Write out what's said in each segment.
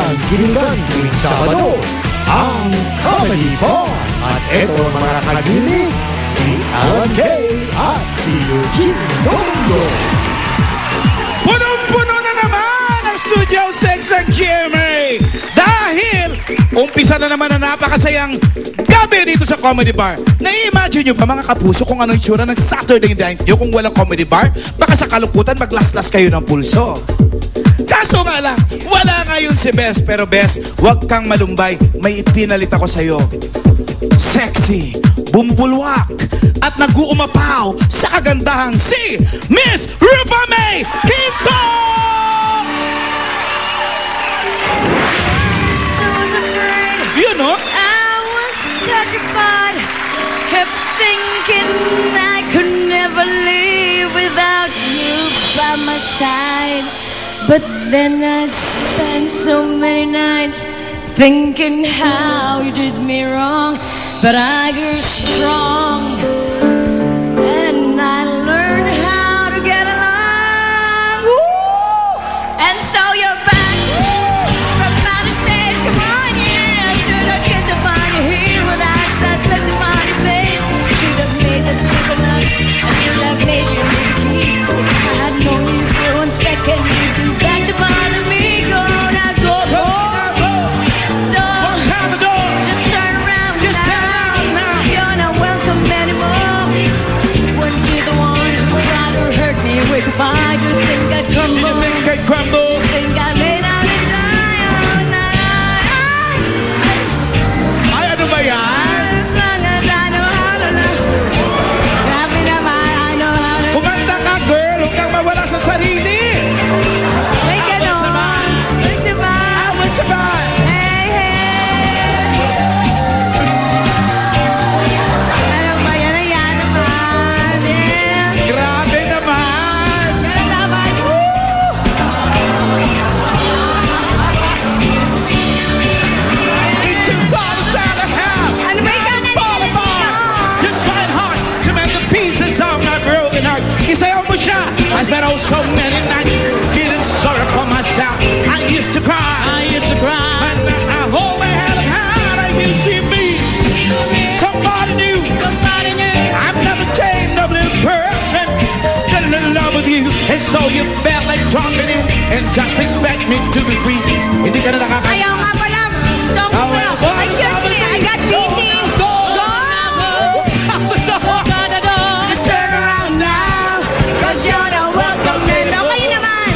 ang gilingan tuwing Sabado, ang Comedy Bar. At eto ang mga kagiling, si Alan Kay at si Eugene Domingo. Punong-puno na naman ang Studio 6 ng GMA dahil umpisa na naman ang napakasayang gabi dito sa Comedy Bar. Nai-imagine nyo ba mga kapuso kung ano yung tsura ng Saturday night nyo kung walang Comedy Bar? Baka sa kalukutan maglaslas kayo ng pulso. Kaso nga lang, wala ngayon si Bes. Pero Bes, huwag kang malumbay. May ipinalit ako sa'yo. Sexy, bumbulwak, at nag-uumapaw sa kagandahang si Miss Rufa May Quinto! You know? I was petrified, kept thinking I could never live without you by my side. But then I spent so many nights thinking how you did me wrong. But I grew strong and I learned how to get along. Woo! And so you're back from outer space. Come on, yeah. Should have get to find you here without such a funny face. Should have made the second love. I should have made you leave the key. If I had known you for 1 second, you'd be back to bother me. Go now, go, go. Walk out the door. Just turn around. Just turn around now. You're not welcome anymore. Weren't you the one who tried to hurt me with goodbye? Do you think I'd crumble? You think I'd crumble? You think I'd lay down and die all night? Ay, ano ba yan? As long as I know how to love. Happy na ba? I know how to. Kumanta ka, girl. Huwag kang mawala sa sarili. May ganon. May sabay. I will survive. Hey, hey. Ano ba yan? Ayan naman. Yeah. Grabe naman. Ganun naman. It's too far to try to have. Ano ba ikaw na Fall apart. Just trying hard to mend the pieces of my broken heart. Isayaw mo siya. I spent oh so many nights feeling sorry for myself. I used to cry. And I hold my head up high and you see me. Somebody new. I'm not a chained up little person. Still in love with you. And so you felt like dropping in and just expect me to be free. Hindi ka na nakakaya. Ayaw nga pala. Song ko pala. Ay, syempre, I got busy. Go! Just turn around now. Cause you're the welcome man. Okay naman.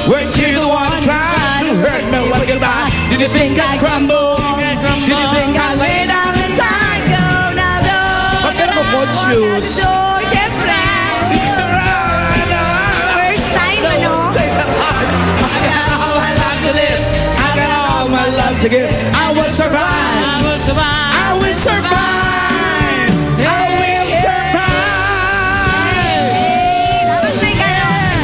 Weren't you the one trying to hurt me with goodbye? Did you think I'd crumble? Did you think I'd lay down and die? Go, now go. Ba't ka naka-conscious? Out the door, syempre. First time, ano? I got all my life to live. I got all my love to give. I will survive. I will survive. I will survive. I will survive. Dapat may ganon.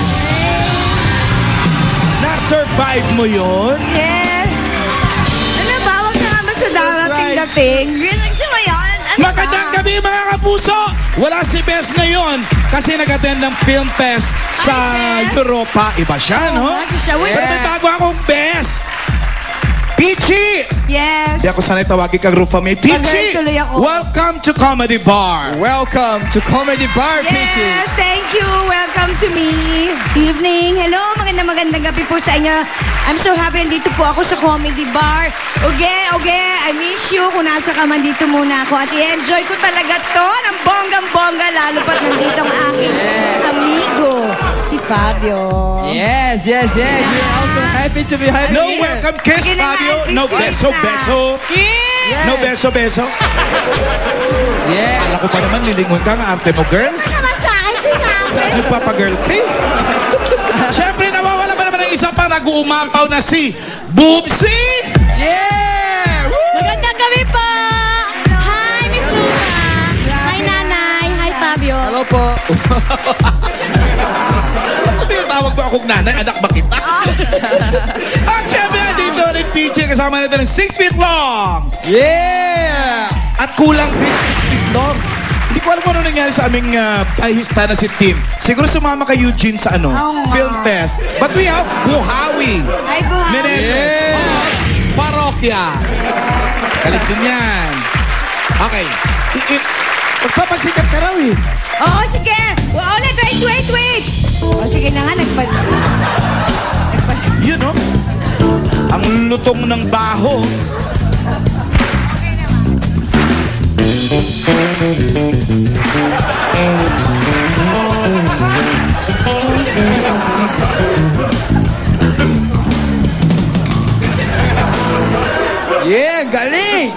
Na-survive mo yun? Yes. Ano ba? Huwag na naman sa darating-dating. Relax mo yan. Ano ba? Magandang gabi mga kapuso! Wala si Bes ngayon kasi nag-attend ng Film Fest sa Hi, Bes. Europa. Iba siya, no? Kasi siya. Wait. Pero may bago akong Bes! Peachy! Yes. Di ako sanay tawagin kang Rufa May. Peachy! tuloy ako. Welcome to Comedy Bar! Welcome to Comedy Bar, Peachy. Yes, thank you. Welcome to me. Evening. Hello, magandang gabi po sa inyo. I'm so happy nandito po ako sa Comedy Bar. Okay, I miss you. Kung nasa ka man, dito muna ako. At i-enjoy ko talaga to ng bonggang-bongga, lalo pat nandito ang aking amigo, si Fabio. Yes. We're also happy to be happy. No here. welcome kiss, Sige na nga, Fabio. No appreciate beso, na. beso. Yes. No beso, beso. Yeah. Alam ko pa naman, lilingon ka ng arte mo, girl. Ano naman sa akin, sinabi? Nagpapagirl ka eh. Siyempre, nawawala ba naman ng isa pang nag-uumapaw na si Boobsy? Yeah. Woo! Magandang gabi po! Hi, Miss Rufa! Hi, Nanay! Hi, Fabio! Hello po. Tinatawag mo akong nanay, anak ba kita? At siyempre, dito rin PJ, kasama natin ng 6 feet long. Yeah. At kulang din 6 feet long. Hindi ko alam kung ano nangyari sa aming pahista na si Tim. Siguro sumama kay Eugene sa Oo nga. Film Fest. But we have Buhawi Hi, Buhawi. Meneses Yeah. of Cynthia. Galing din yan. Okay. Magpapasikat ka raw eh. Oo, sige. Ulit, wait. O, sige na nga, Yun, no? Ang lutong ng baho. Yeah, galing!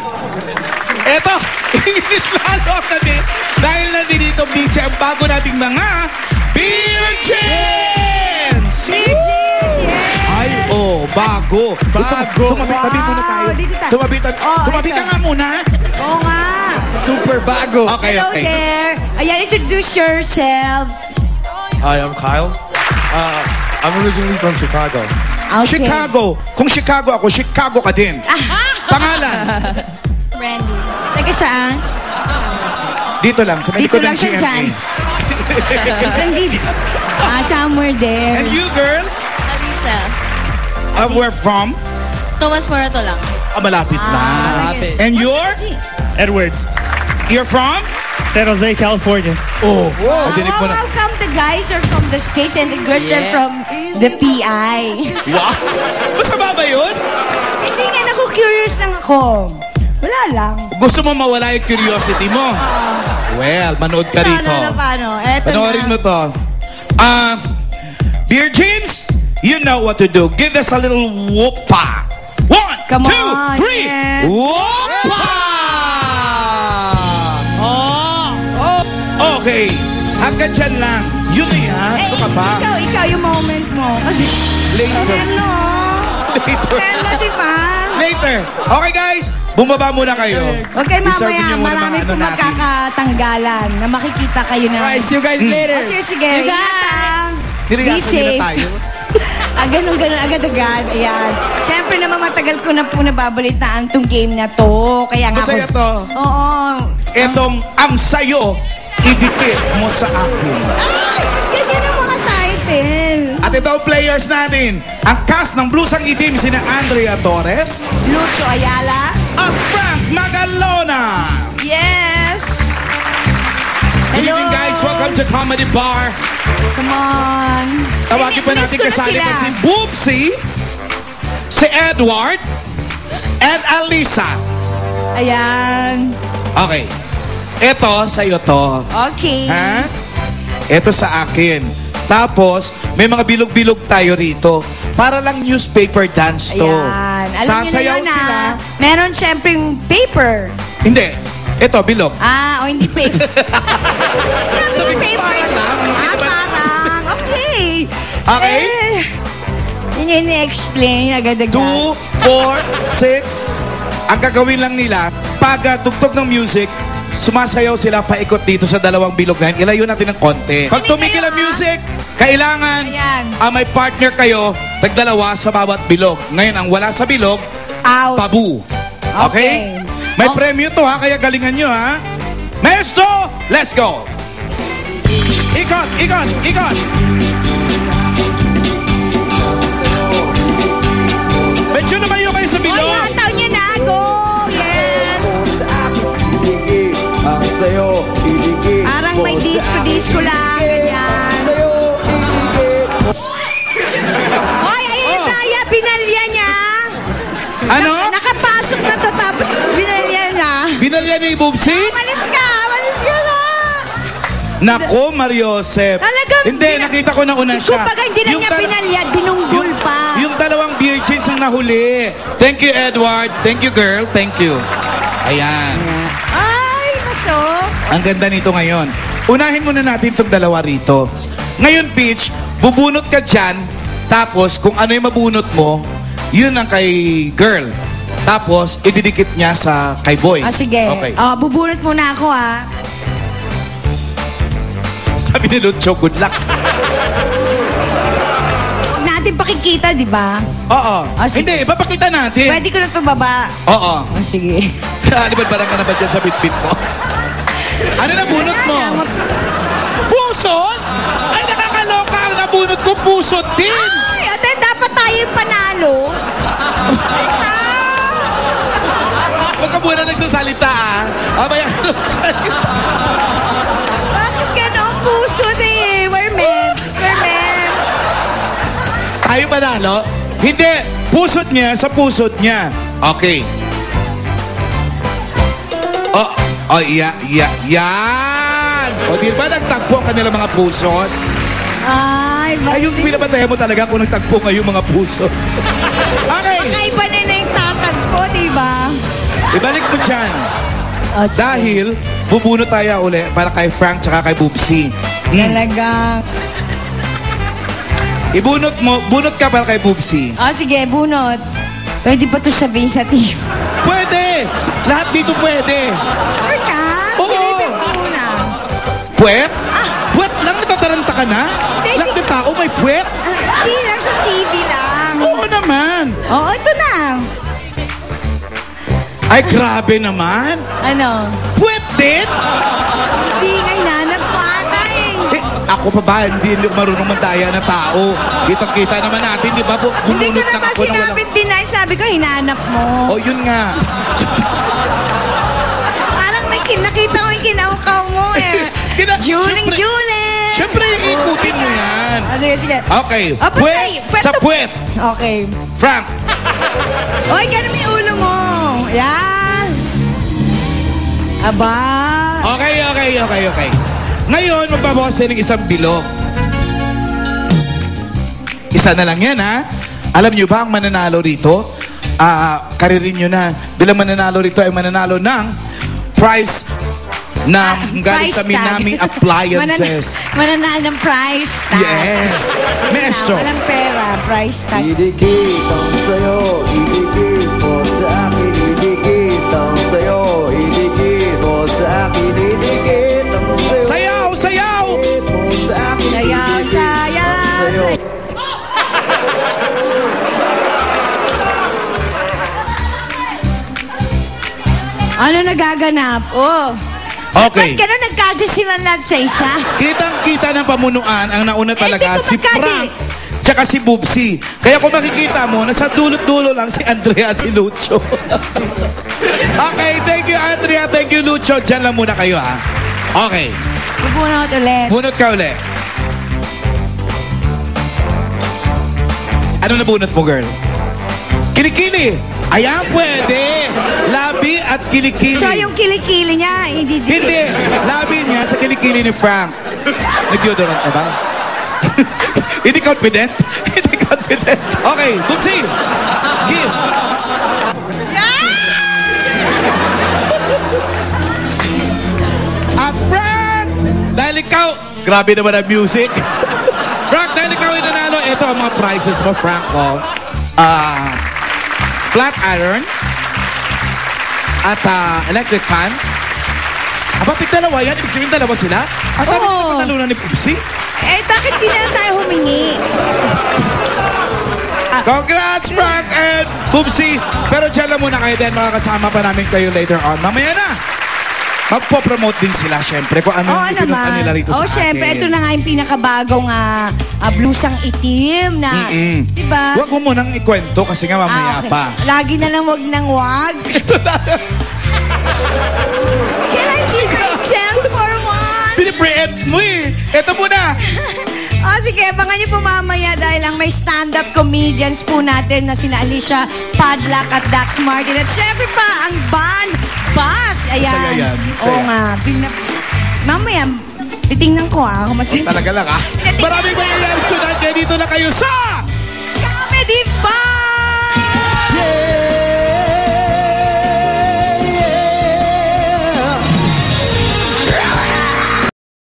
Eto, init lalo kami dahil nandito dito ang bago nating mga Beer Chins! Beer Chins, yeah! Ay, bago. Tumabi muna tayo. Dito tayo. Tumabi ka nga muna. Oo nga. Super bago! Okay. Hello there. Ayan, introduce yourselves. Hi, I'm Kyle. I'm originally from Chicago. Okay. Chicago. Kung Chicago ako, Chicago ka din. Pangalan? Brandy. Taga saan? Dito lang, sa Dito likod ng lang siya dyan. GMA. Saan dito? Somewhere there. And you, girl? Alisa. Where from? Thomas Morato lang. Malapit na. Malapit. And you're? Edward, You're from? San Jose, California. Oh, dinig mo na. How come the guys are from the States and the girls are from the PI? Wow! Masama ba yun? Hindi nga, naku-curious lang ako. Wala lang. Gusto mo mawala yung curiosity mo? Well, manood ka rito. Paano? Eto Panoorin na. mo to. Beer Jeans, you know what to do. Give us a little whoopa. 1, Come 2, on, 3. yeah. Whoopa! Okay. Hanggang dyan lang. Yun na yan. Eh, Ano ka ba? ikaw yung moment mo. Kasi, Later. ano? Later. Pero, di ba? Later. Okay, guys. Bumaba muna kayo. Okay, Deserve mamaya, niyo muna marami mga pong natin. magkakatanggalan na makikita kayo na. Alright, see you guys later! Sige. You Ingat, guys. ah. Be Nirigasan niyo safe. na tayo. Ganun, agad-agad. Ayan. Siyempre naman matagal ko na po nababalitaan tong game na to. Kaya nga Masaya to. Oo. Etong ang sayo, idikit mo sa akin. Ay, ba't ganyan ang mga title? At ito ang players natin. Ang cast ng Blusang Itim, sina Andrea Torres Lucho Ayala. at Frank Magalona. Yes. Good evening, guys. Welcome to Comedy Bar. Come on. Tawagin pa natin kasali pa si Boopsy, si Edward, and Alisa. Ayan. Okay. Ito, sa'yo to. Okay. Ha? Ito sa akin. Tapos, may mga bilog-bilog tayo rito. Para lang newspaper dance to. Ayan. Alam niyo na Sasayaw yun, sila. Meron siyempre paper. Hindi. Ito, bilog. O hindi paper. Sabi ko, paper. parang lang. Hindi naman- Parang. Okay. Okay? Yun yung explain agad-agad. 2, 4, 6. Ang gagawin lang nila, pag tugtog ng music, sumasayaw sila paikot dito sa dalawang bilog na yun. Ilayo natin ng konti. Pag tumigil ang music, kailangan Ayan. may partner kayo, tagdalawa sa bawat bilog. Ngayon, ang wala sa bilog, Out. tabu. Okay? May premyo to ha, kaya galingan nyo ha. Maestro, let's go! Ikot, ikot, ikot! Medyo lumayo kayo sa bilog. Oh, hataw niya na. Go. Yes. Ang sayo, ibigay Parang may disco-disco lang. Ganyan. Sayo, ibigay Hoy, ayun na. Binalya niya. Ano? Nakapasok na to tapos binalya niya. Binalya ni Bubsy? Malis ka na. Nako, Mariosep. Talagang Hindi, nakita ko na una siya. Kumbaga hindi na niya binalya, dinunggol pa. Yung dalawang beer chins ang nahuli. Thank you, Edward. Thank you, girl. Thank you. Ayan. Ay, maso. Ang ganda nito ngayon. Unahin muna natin itong dalawa rito. Ngayon, Peach, bubunot ka dyan. Tapos, kung ano yung mabunot mo, yun ang kay girl. Tapos, ididikit niya sa kay boy. Sige. Okay. Bubunot muna ako Sabi ni Lucho, good luck. Huwag natin pakikita, di ba? Oo. Sige. Hindi, ipapakita natin. Pwede ko na ito baba. Oo. Sige. Nalibad-barang ka na ba dyan sa bitbit mo? Ano nabunot mo? Pusot? Ay, nakakaloka. Ang nabunot ko, pusot din. Ay, ate, dapat tayo yung panalo. muna nagsasalita, ah. Mamaya ka nagsasalita. Bakit gano'n puso eh? We're men. We're men. Tayo manalo? Hindi. Pusot niya sa pusot niya. Okay. Yan! O, di ba nagtagpo ang kanilang mga pusot? Ay, Ay, yung binabantayan mo talaga kung nagtagpo ngayong mga puso. Okay! Kakaiba na yung tatagpo, di ba? Ibalik mo dyan. Oh, sige. Dahil, bubunot tayo uli para kay Frank tsaka kay Boobsy. Talagang. Bunot ka para kay Boobsy. Oh, sige, bunot. Pwede pa to sabihin sa team. Pwede! Lahat dito pwede. Sure ka? Oo. Sige, muna. Puwet? Puwet lang, natataranta ka na? Hindi, Lahat ng tao may puwet? Hindi lang sa TV lang. Oo naman. Oo, ito na. Ay, grabe naman. Ano? Puwet din? Hindi nga hinanap ko ata eh. Ako pa ba? Hindi marunong mandaya ng tao. Kitang-kita naman natin, di ba? Hindi ko Bumunot lang naman ako na walang... sinabing deny. Sabi ko, hinanap mo. Oh, yun nga. Parang may nakita ko yung kinaukaw mo eh. Juling-juling. Siyempre, ikutin mo yan. Ah, sige, sige. Okay. Ah, Puwet sa puwet. Okay. Frank. Oy, ganun yung ulo mo. Yan. Aba. Okay. Ngayon, magbabawas tayo ng isang bilog. Isa na lang yan, ha? Alam nyo ba ang mananalo rito? Karirin nyo na. Bilang mananalo rito ay mananalo ng prize ng galing sa Minami Appliances. Mananalo ng price tag. Yes. Maestro. Walang pera. Price tag. Idikit ang sayo, idikit mo sa akin, idikit ang sayo, idikit mo sa akin, idikit ang sayo. Sayaw! Idikit mo sa akin, Sayaw, idikit sayaw, ang sayo. sayaw. Ano nagaganap? Oh. Okay. Ba't gano'n nagkasisiman lahat sa isa? Kitang-kita ng pamunuan ang nauna talaga hindi ko si magkati. Frank tsaka si Boobsy. Kaya kung makikita mo, nasa dulot-dulo lang si Andrea at si Lucho. Okay, thank you Andrea, thank you Lucho. Diyan lang muna kayo, ha? Okay. Bubunot ulit. Bunot ka ulit. Ano na bunot mo, girl? Kilikili. Ayan, pwede. Labi at kilikili. So yung kilikili niya, hindi. Hindi. Labi niya sa kilikili ni Frank. Nag-deodorant ka ba? Hindi confident? Hindi confident. Okay, Boobsy. Kiss. At Frank, dahil ikaw, grabe naman ang music. Frank, dahil ikaw ay nanalo, ito ang mga prizes mo, Frank. Flat iron at electric fan. Aba, dalawa yan. Ibig sabihin dalawa sila. At dami Oo. na patalunan ni Boobsy. Eh, bakit di na lang tayo humingi? Congrats, Frank and Boobsy. Pero dyan lang muna kayo din. Makakasama pa namin kayo later on. Mamaya na. Magpo-promote din sila, syempre, kung ano yung ipinunta nila rito sa atin. Syempre, ito na nga yung pinakabagong blusang itim na, diba? Huwag mo munang ikwento kasi nga mamaya Okay. pa. Lagi na lang wag nang wag. Can I see myself for once? Pinipreempt mo eh. Ito muna. Sige, abangan niyo po mamaya dahil ang may stand-up comedians po natin na sina Alicia Padlack at Dax Martin. At syempre pa, ang band, Bass. Ayan. Masaya yan. Masaya. Oo nga. Mamaya, titingnan ko kung masaya. Talaga lang, ah. Maraming mangyayari